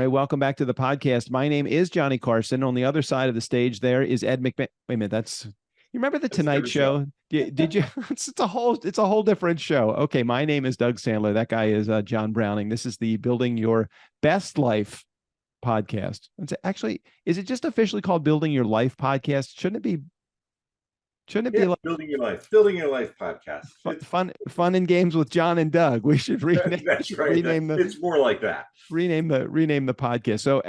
right, welcome back to the podcast. My name is Johnny Carson. On the other side of the stage there is Ed McMahon. Wait a minute, you remember the That's a Tonight different show. Show? Did you? It's a whole different show. Okay, my name is Doug Sandler. That guy is John Browning. This is the Building Your Best Life podcast. Actually, is it just officially called Building Your Life podcast? Shouldn't it be? Shouldn't it be Yeah, like Building Your Life podcast. fun and games with John and Doug? We should That's right. It's more like that. rename the podcast. So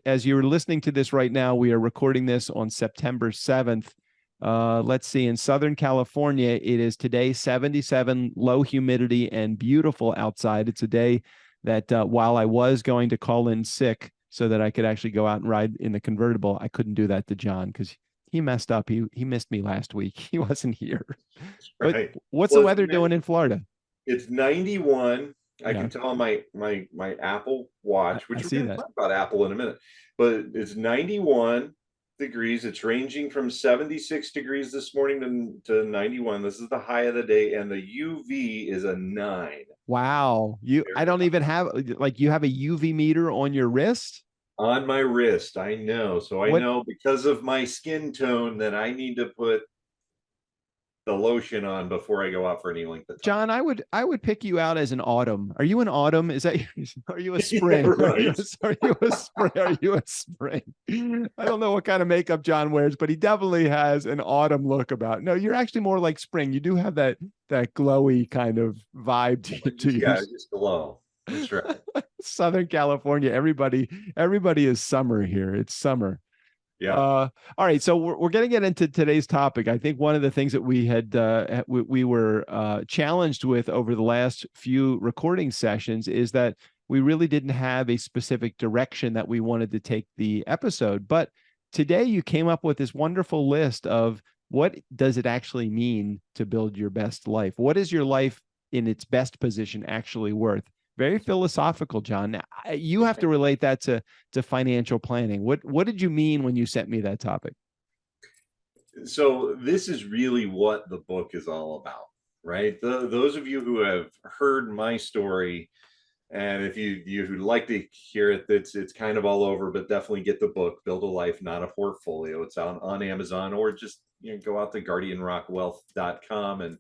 as you're listening to this right now, we are recording this on September 7th. Let's see, in Southern California, it is today 77, low humidity and beautiful outside. It's a day that while I was going to call in sick so that I could actually go out and ride in the convertible, I couldn't do that to John because he messed up. He missed me last week. He wasn't here. But Right. what's the weather doing in Florida? It's 91. I Yeah, can tell on my Apple Watch, I which we're see going to that. talk about Apple in a minute, but it's 91 degrees. It's ranging from 76 degrees this morning to 91. This is the high of the day, and the UV is a 9. Wow. I Very don't even have you have a UV meter on your wrist? on my wrist. I know. So I What know because of my skin tone that I need to put the lotion on before I go out for any length of time. John, I would pick you out as an autumn. Are you an autumn? Is that are you a Yeah, spring? right. Are you a spring? Are you a spring? I don't know what kind of makeup John wears, but he definitely has an autumn look about. No, you're actually more like spring. You do have that glowy kind of vibe to you. Yeah, just glow. That's right. Southern California, everybody is summer here. It's summer. Yeah. All right, so we're going to get into today's topic. I think one of the things that we were challenged with over the last few recording sessions is that we really didn't have a specific direction that we wanted to take the episode. But today you came up with this wonderful list of what does it actually mean to build your best life? What is your life in its best position actually worth? Very philosophical, John. Now, you have to relate that to financial planning. What did you mean when you sent me that topic? So this is really what the book is all about, right? Those of you who have heard my story, and if you'd like to hear it, it's kind of all over, but definitely get the book, Build a Life, Not a Portfolio. It's on Amazon, or just go out to guardianrockwealth.com and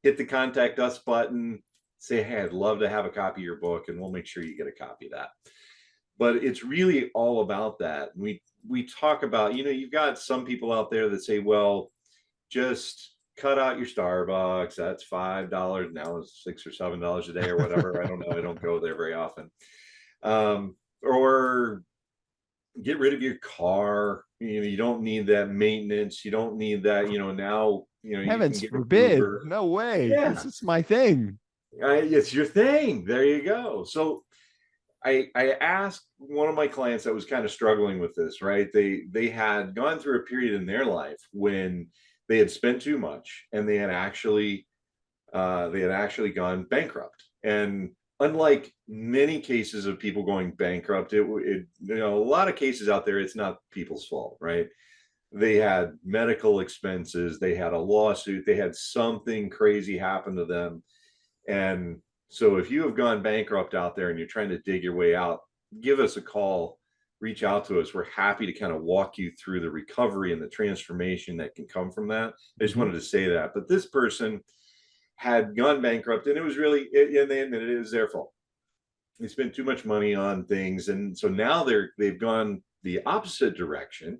hit the contact us button. Say, hey, I'd love to have a copy of your book, and we'll make sure you get a copy of that. But it's really all about that. We talk about, you've got some people out there that say, well, just cut out your Starbucks. That's $5 now. It's $6 or $7 a day or whatever. I don't know. I don't go there very often. Or get rid of your car. You don't need that maintenance. You don't need that. Now you can Heavens get an forbid. Uber. No way. Yeah, This is my thing. it's your thing. There you go. So I asked one of my clients that was kind of struggling with this, right? They had gone through a period in their life when they had spent too much, and they had actually gone bankrupt. And unlike many cases of people going bankrupt, a lot of cases out there, it's not people's fault, right? They had medical expenses, they had a lawsuit, they had something crazy happen to them. And so if you have gone bankrupt out there and you're trying to dig your way out, give us a call, reach out to us. We're happy to kind of walk you through the recovery and the transformation that can come from that. I just wanted to say that. But this person had gone bankrupt, and it was really, and they admitted it was their fault. They spent too much money on things. And so now they've gone the opposite direction.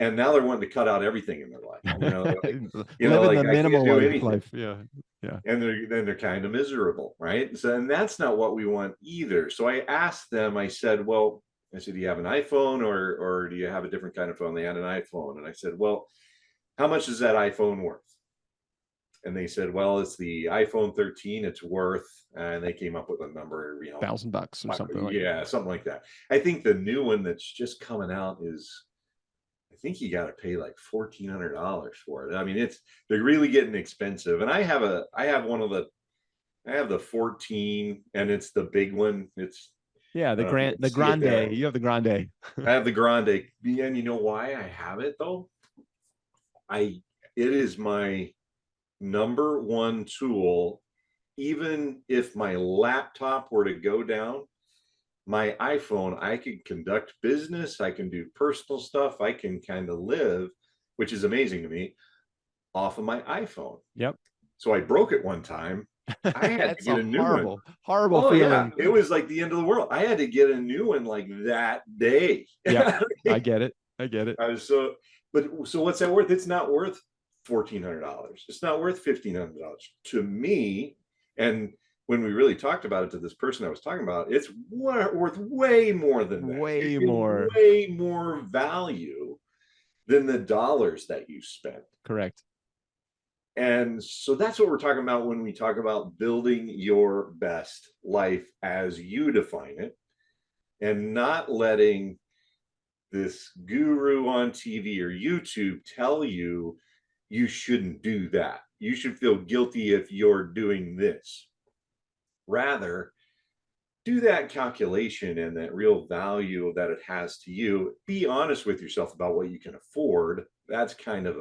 And now they're wanting to cut out everything in their life. Living the I can't minimal do anything. life. Yeah. Yeah. And they're kind of miserable, right? So, and that's not what we want either. So I asked them, I said, do you have an iPhone or do you have a different kind of phone? They had an iPhone. And I said, well, how much is that iPhone worth? And they said, well, it's the iPhone 13, it's worth, and they came up with a number, $1,000 or something like that. Something like that. I think the new one that's just coming out is, I think you got to pay like $1,400 for it. I mean, they're really getting expensive. And I have the 14, and it's the big one. It's the grande. You have the grande. I have the grande. And you know why I have it though? It is my number one tool. Even if my laptop were to go down, my iPhone, I can conduct business, I can do personal stuff, I can kind of live, which is amazing to me, off of my iPhone. Yep. So I broke it one time. I had to That's get a a new one. horrible, horrible Oh yeah, feeling. it was like the end of the world. I had to get a new one like that day. Yep. I get it. I get it. I was so, but so what's that worth? It's not worth $1,400. It's not worth $1,500 to me. And when we really talked about it to this person I was talking about, it's worth way more than that. Way It gives more. way more value than the dollars that you spent. Correct. And so that's what we're talking about when we talk about building your best life as you define it, and not letting this guru on TV or YouTube tell you you shouldn't do that. You should feel guilty if you're doing this. Rather, do that calculation and that real value that it has to you. Be honest with yourself about what you can afford. That's kind of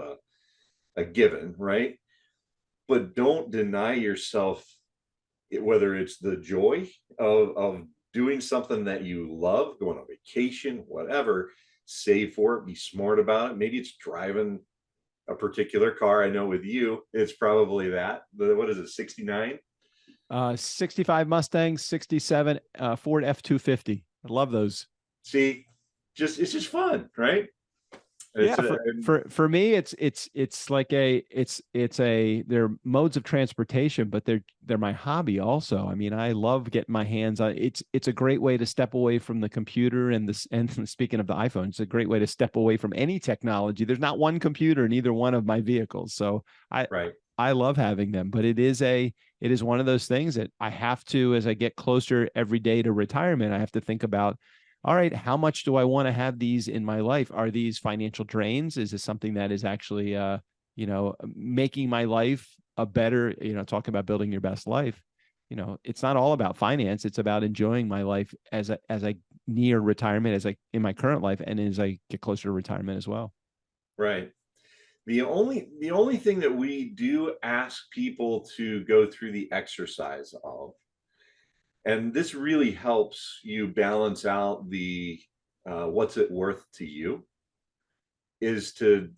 a given, right? But don't deny yourself, whether it's the joy of doing something that you love, going on vacation, whatever. Save for it, be smart about it. Maybe it's driving a particular car. I know with you, it's probably that. What is it, 69? 65 Mustangs, 67 Ford F-250. I love those. See, it's just fun, right? Yeah, It's a, for me, it's like they're modes of transportation, but they're my hobby also. I mean, I love getting my hands on it's a great way to step away from the computer and this and speaking of the iPhone, it's a great way to step away from any technology. There's not one computer in either one of my vehicles. So right. I love having them, but it is one of those things that I have to, as I get closer every day to retirement, I have to think about, all right, how much do I want to have these in my life? Are these financial drains? Is this something that is actually, making my life a better, talking about building your best life? It's not all about finance. It's about enjoying my life as I near retirement, as I in my current life, and as I get closer to retirement as well. Right. The only thing that we do ask people to go through the exercise of, and this really helps you balance out the what's it worth to you, is to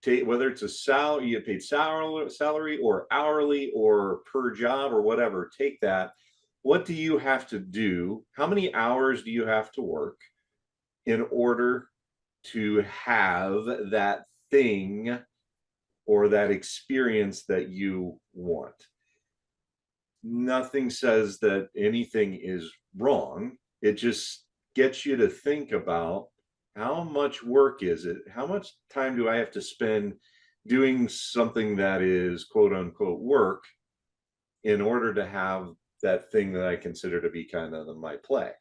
take, whether it's a salary, you get paid salary or hourly or per job or whatever, take that. What do you have to do? How many hours do you have to work in order to have that thing or that experience that you want? Nothing says that anything is wrong. It just gets you to think about, how much work is it? How much time do I have to spend doing something that is quote unquote work in order to have that thing that I consider to be kind of my play?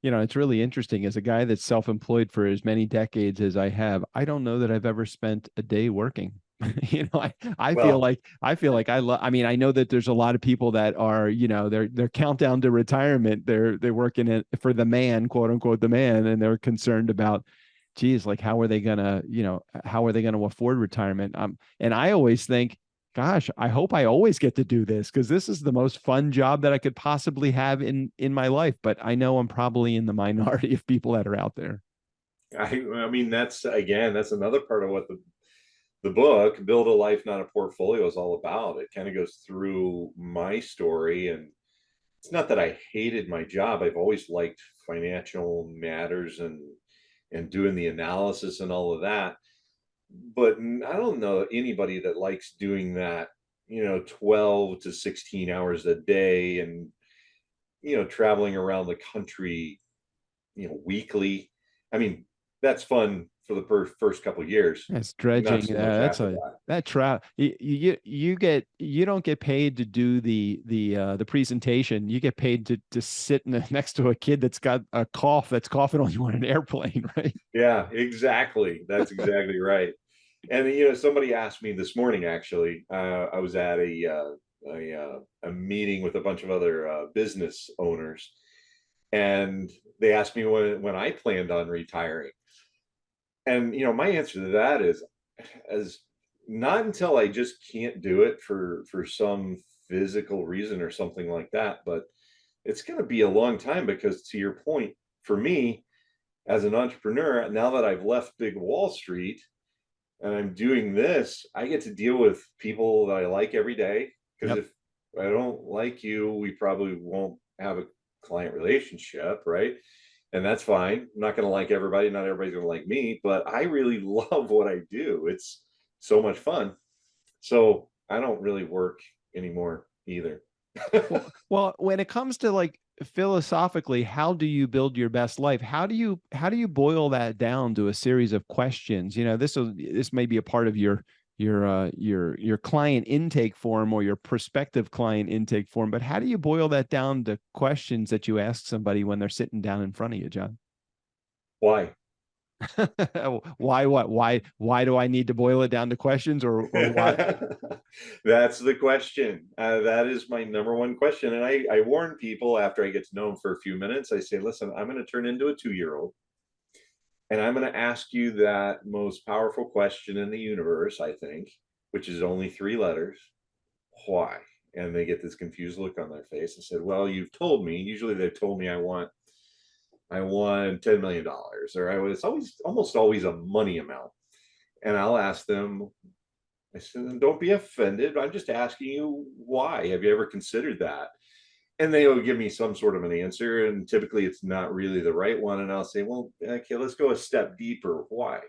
It's really interesting. As a guy that's self-employed for as many decades as I have, I don't know that I've ever spent a day working. I feel Well, like I love. I mean, I know that there's a lot of people that are, they're countdown to retirement. They're working it for the man, quote unquote, the man, and they're concerned about, geez, like how are they gonna afford retirement? And I always think, gosh, I hope I always get to do this because this is the most fun job that I could possibly have in my life. But I know I'm probably in the minority of people that are out there. I mean, that's again, that's another part of what the book Build a Life Not a Portfolio is all about. It kind of goes through my story, and it's not that I hated my job. I've always liked financial matters and doing the analysis and all of that. But I don't know anybody that likes doing that, 12 to 16 hours a day, and traveling around the country, weekly. I mean, that's fun for the first couple of years. That's Not dredging. so much That's after a that. that trout. You don't get paid to do the presentation. You get paid to sit next to a kid that's got a cough that's coughing on you on an airplane, right? Yeah, exactly. That's exactly right. And somebody asked me this morning. Actually, I was at a meeting with a bunch of other business owners, and they asked me when I planned on retiring. And my answer to that is, as not until I just can't do it for some physical reason or something like that. But it's going to be a long time, because to your point, for me as an entrepreneur, now that I've left big Wall Street and I'm doing this, I get to deal with people that I like every day. Because Yep. if I don't like you, we probably won't have a client relationship, right? And that's fine. I'm not going to like everybody. Not everybody's going to like me, but I really love what I do. It's so much fun. So I don't really work anymore either. Well, when it comes to like philosophically, how do you build your best life? How do you boil that down to a series of questions? This may be a part of your client intake form or your prospective client intake form, but how do you boil that down to questions that you ask somebody when they're sitting down in front of you, John? Why? Why what? Why do I need to boil it down to questions, or why? That's the question. That is my number one question. And I warn people after I get to know them for a few minutes. I say, listen, I'm going to turn into a 2-year-old, and I'm going to ask you that most powerful question in the universe, I think, which is only 3 letters. Why? And they get this confused look on their face. I said, well, you've told me. Usually they've told me I want $10 million, or it's always almost always a money amount. And I'll ask them, I said, don't be offended. I'm just asking you why. Have you ever considered that? And they'll give me some sort of an answer. And typically it's not really the right one. And I'll say, well, okay, let's go a step deeper. Why?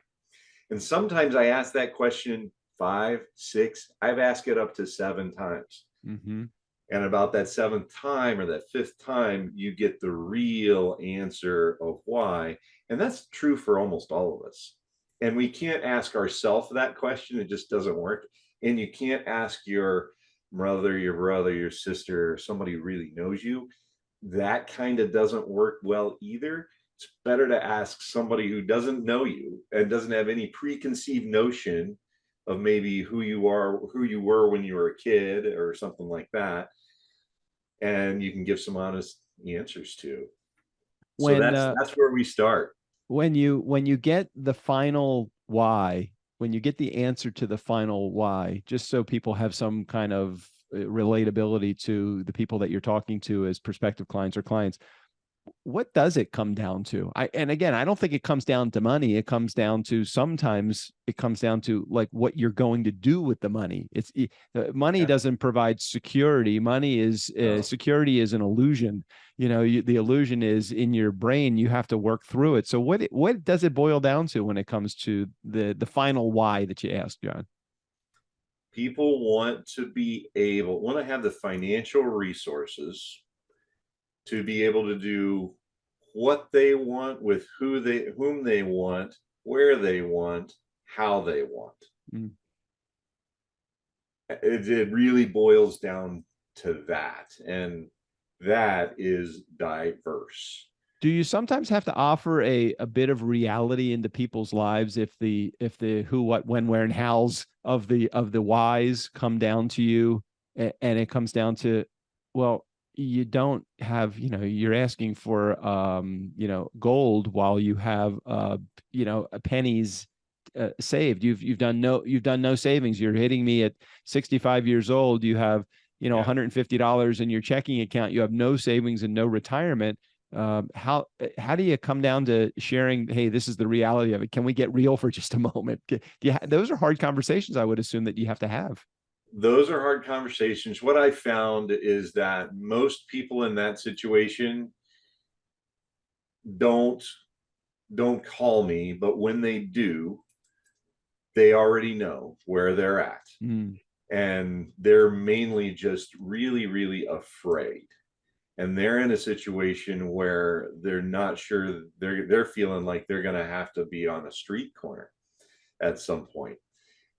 And sometimes I ask that question 5, 6, I've asked it up to 7 times. Mm-hmm. And about that 7th time or that 5th time, you get the real answer of why. And that's true for almost all of us. And we can't ask ourselves that question. It just doesn't work. And you can't ask your mother, your brother, your sister, somebody who really knows you. That kind of doesn't work well either. It's better to ask somebody who doesn't know you and doesn't have any preconceived notion of maybe who you are, who you were when you were a kid or something like that, and you can give some honest answers to. So When that's where we start. when you get the final why, when you get the answer to the final why, just so people have some kind of relatability to the people that you're talking to as prospective clients or clients, what does it come down to? And again, I don't think it comes down to money. It comes down to, sometimes it comes down to like what you're going to do with the money. Money Yeah. doesn't provide security. Money is No. security is an illusion. The illusion is in your brain. You have to work through it. So what does it boil down to when it comes to the final why that you asked, John? People want to have the financial resources to be able to do what they want with whom they want, where they want, how they want. Mm. It really boils down to that, and that is diverse. Do you sometimes have to offer a bit of reality into people's lives if the who, what, when, where, and hows of the whys come down to you, and it comes down to, well, you don't have, you're asking for gold while you have pennies saved. You've done no savings. You're hitting me at 65 years old. You have Yeah. $150 in your checking account. You have no savings and no retirement. How do you come down to sharing, hey, this is the reality of it? Can we get real for just a moment? Yeah, those are hard conversations, I would assume, that you have to have. Those are hard conversations. What I found is that most people in that situation don't don't call me, but when they do, they already know where they're at. Mm. And they're mainly just really, really afraid. And they're in a situation where they're not sure, they're feeling like they're gonna have to be on a street corner at some point.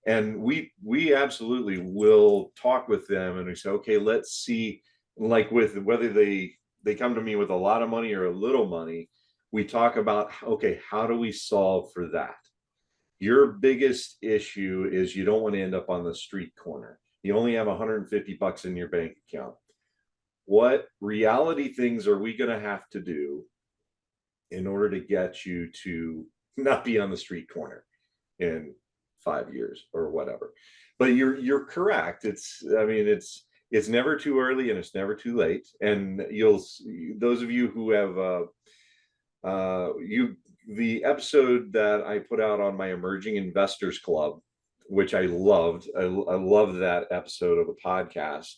And we absolutely will talk with them, and we say, okay, let's see, like with whether they come to me with a lot of money or a little money, we talk about, okay, how do we solve for that? Your biggest issue is you don't want to end up on the street corner. You only have 150 bucks in your bank account. What reality things are we going to have to do in order to get you to not be on the street corner in 5 years or whatever? But you're correct. It's, I mean, It's never too early and it's never too late. And those of you who have the episode that I put out on my Emerging Investors Club, which I loved. I love that episode of the podcast.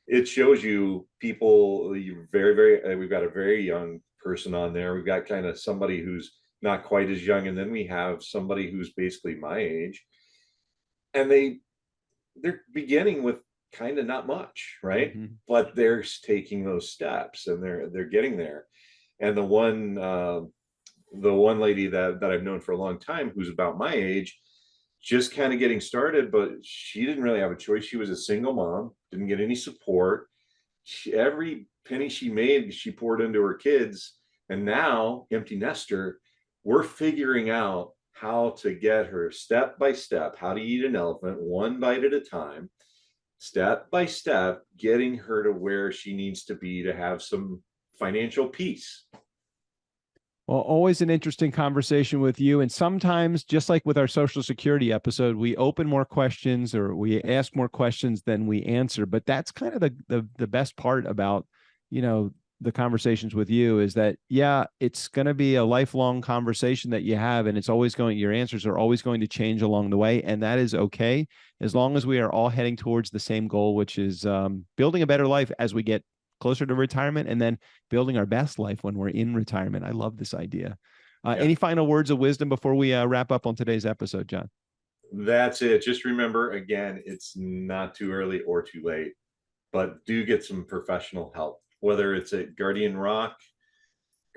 It shows you people, you we've got a very young person on there. We've got kind of somebody who's not quite as young, and then we have somebody who's basically my age, and they're beginning with kind of not much, right? Mm-hmm. But they're taking those steps and they're getting there. And the one lady that I've known for a long time, who's about my age, just kind of getting started, but she didn't really have a choice. She was a single mom, didn't get any support. Every penny she made, she poured into her kids. And now, empty nester, we're figuring out how to get her step by step, how to eat an elephant one bite at a time, step by step, getting her to where she needs to be to have some financial peace. Well, always an interesting conversation with you. And sometimes, just like with our Social Security episode, we open more questions or we ask more questions than we answer. But that's kind of the best part about, the conversations with you, is that, yeah, it's going to be a lifelong conversation that you have. And your answers are always going to change along the way. And that is okay, as long as we are all heading towards the same goal, which is building a better life as we get closer to retirement, and then building our best life when we're in retirement. I love this idea. Any final words of wisdom before we wrap up on today's episode, John? That's it. Just remember, again, it's not too early or too late, but do get some professional help, whether it's at Guardian Rock,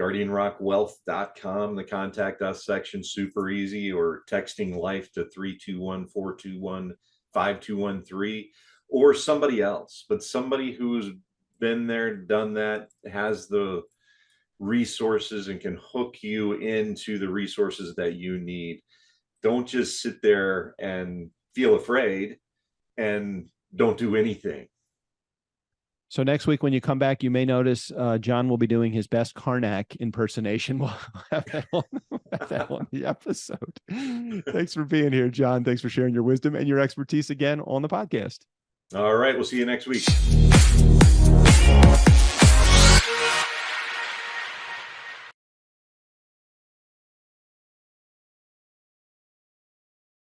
guardianrockwealth.com, the contact us section, super easy, or texting life to 321-421-5213, or somebody else, but somebody who's been there, done that, has the resources and can hook you into the resources that you need. Don't just sit there and feel afraid and don't do anything. So next week, when you come back, you may notice John will be doing his best Karnak impersonation. We'll have that on the episode. Thanks for being here, John. Thanks for sharing your wisdom and your expertise again on the podcast. All right. We'll see you next week.